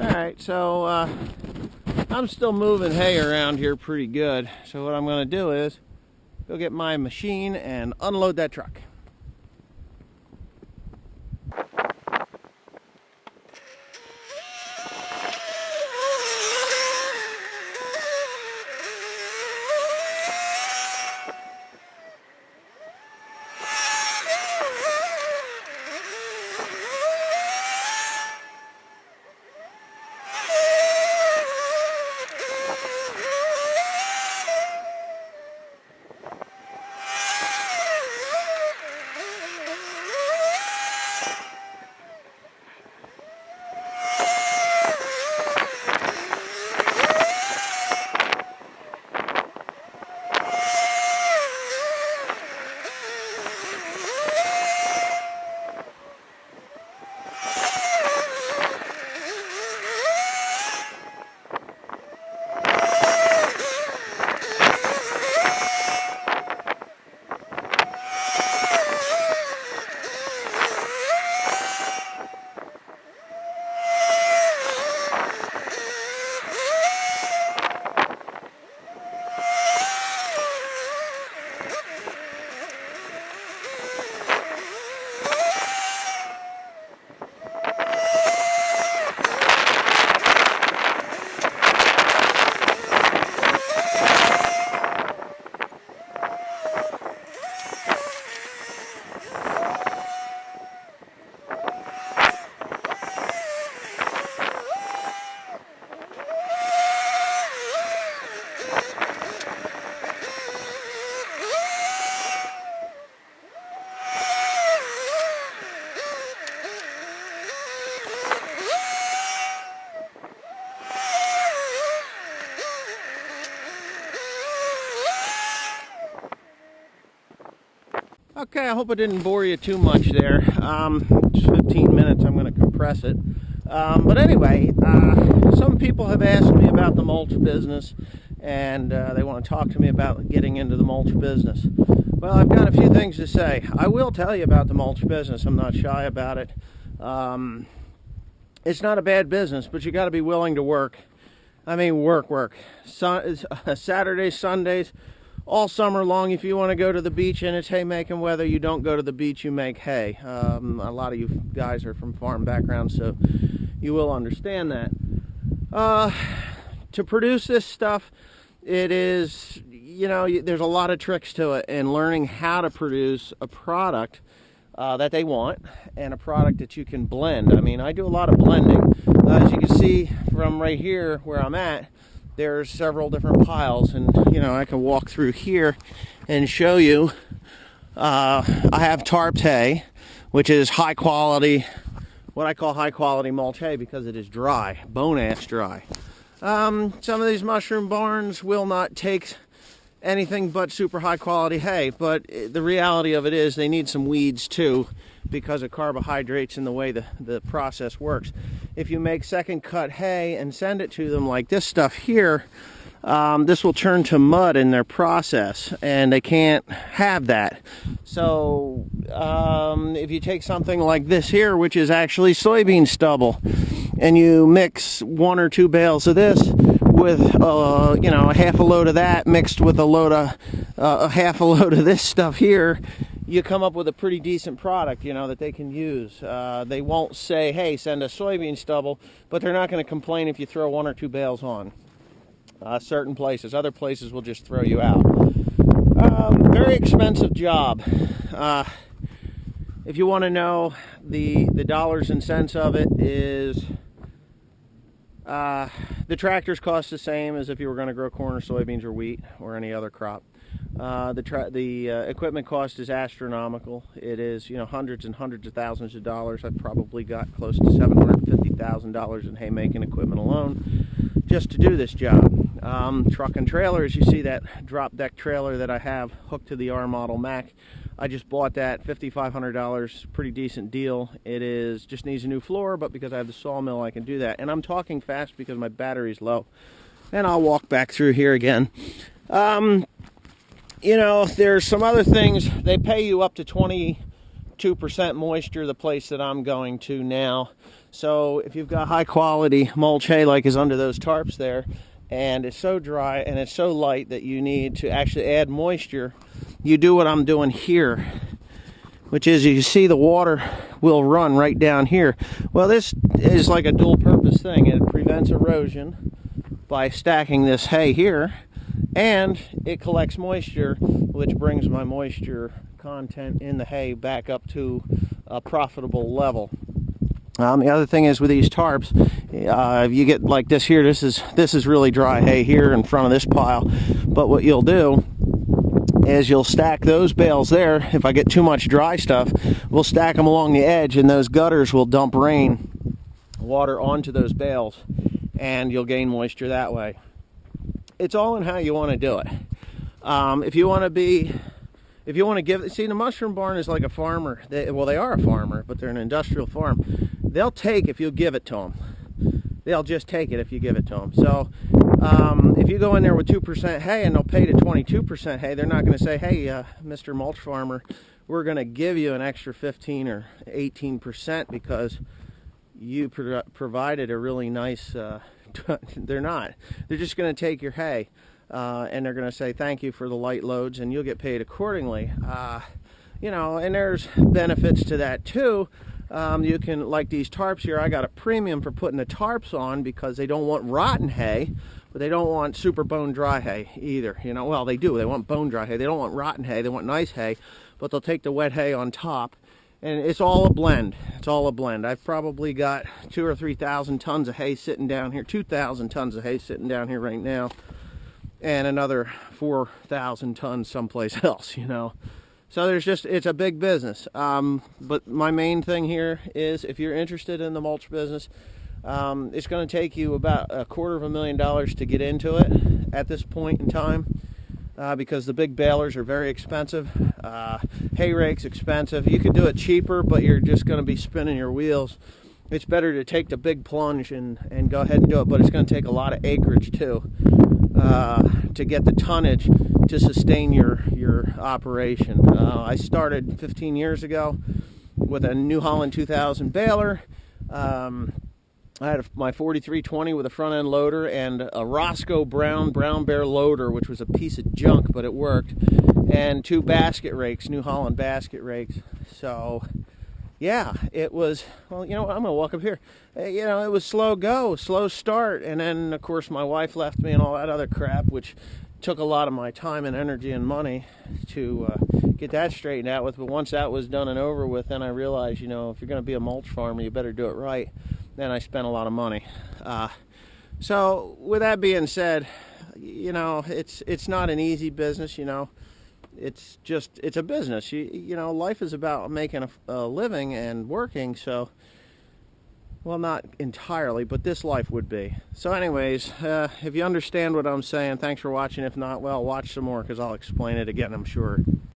Alright, so I'm still moving hay around here pretty good. So what I'm going to do is go get my machine and unload that truck. Okay, I hope I didn't bore you too much there. Just 15 minutes, I'm going to compress it. But anyway, some people have asked me about the mulch business, and they want to talk to me about getting into the mulch business. Well, I've got a few things to say. I will tell you about the mulch business. I'm not shy about it. It's not a bad business, but you got to be willing to work. I mean, work. Saturdays, Sundays, all summer long. If you want to go to the beach and it's haymaking weather, you don't go to the beach, you make hay. A lot of you guys are from farm backgrounds, so you will understand that. To produce this stuff, it is, there's a lot of tricks to it, and learning how to produce a product that they want, and a product that you can blend. I mean, I do a lot of blending. As you can see from right here where I'm at, there's several different piles, and I can walk through here and show you. I have tarped hay, which is high quality, what I call high quality mulch hay, because it is dry, bone-ass dry. Some of these mushroom barns will not take anything but super high quality hay, but the reality of it is they need some weeds too, because of carbohydrates and the way the process works. If you make second cut hay and send it to them like this stuff here, this will turn to mud in their process, and they can't have that. So if you take something like this here, which is actually soybean stubble, and you mix 1 or 2 bales of this with a half a load of that mixed with a half a load of this stuff here, you come up with a pretty decent product, that they can use. They won't say, hey, send us soybean stubble, but they're not going to complain if you throw 1 or 2 bales on. Certain places. Other places will just throw you out. Very expensive job. If you want to know the dollars and cents of it, is the tractors cost the same as if you were going to grow corn or soybeans or wheat or any other crop. The equipment cost is astronomical. It is, hundreds and hundreds of thousands of dollars. I've probably got close to $750,000 in haymaking equipment alone just to do this job. Truck and trailer, as you see that drop deck trailer that I have hooked to the R model Mac, I just bought that, $5,500, pretty decent deal. It is, just needs a new floor, but because I have the sawmill, I can do that. And I'm talking fast because my battery's low. And I'll walk back through here again. There's some other things. They pay you up to $20 2% moisture, the place that I'm going to now. So if you've got high quality mulch hay like is under those tarps there, and it's so dry and it's so light that you need to actually add moisture, you do what I'm doing here, which is, you see the water will run right down here. Well, this is like a dual purpose thing. It prevents erosion by stacking this hay here, and it collects moisture, which brings my moisture content in the hay back up to a profitable level. The other thing is with these tarps, you get like this here. This is really dry hay here in front of this pile. But what you'll do is you'll stack those bales there. If I get too much dry stuff, we'll stack them along the edge, and those gutters will dump rain water onto those bales, and you'll gain moisture that way. It's all in how you want to do it. If you want to give, see, the mushroom barn is like a farmer. They are a farmer, but they're an industrial farm. They'll take if you give it to them. They'll just take it if you give it to them. So if you go in there with 2% hay and they'll pay to 22% hay, they're not going to say, hey, Mr. Mulch Farmer, we're going to give you an extra 15 or 18% because you provided a really nice, they're not. They're just going to take your hay. And they're going to say thank you for the light loads, and you'll get paid accordingly. And there's benefits to that too. You can, like these tarps here, I got a premium for putting the tarps on because they don't want rotten hay, but they don't want super bone dry hay either. Well, they do. They want bone dry hay. They don't want rotten hay. They want nice hay, but they'll take the wet hay on top. And it's all a blend. It's all a blend. I've probably got 2,000 or 3,000 tons of hay sitting down here, 2,000 tons of hay sitting down here right now, and another 4,000 tons someplace else, So it's a big business. But my main thing here is, if you're interested in the mulch business, it's going to take you about $250,000 to get into it at this point in time, because the big balers are very expensive. Hay rake's expensive. You could do it cheaper, but you're just going to be spinning your wheels. It's better to take the big plunge and go ahead and do it, but it's going to take a lot of acreage too, to get the tonnage to sustain your operation. I started 15 years ago with a New Holland 2000 baler. I had my 4320 with a front end loader and a Roscoe Brown Bear loader, which was a piece of junk, but it worked, and 2 basket rakes, New Holland basket rakes. So yeah, it was, well, I'm going to walk up here. It was slow go, slow start. And then, of course, my wife left me and all that other crap, which took a lot of my time and energy and money to get that straightened out with. But once that was done and over with, then I realized, if you're going to be a mulch farmer, you better do it right. Then I spent a lot of money. So with that being said, it's not an easy business, it's a business. Life is about making a living and working. So, well, not entirely, but this life would be. So anyways, if you understand what I'm saying, thanks for watching. If not, well, watch some more, because I'll explain it again, I'm sure.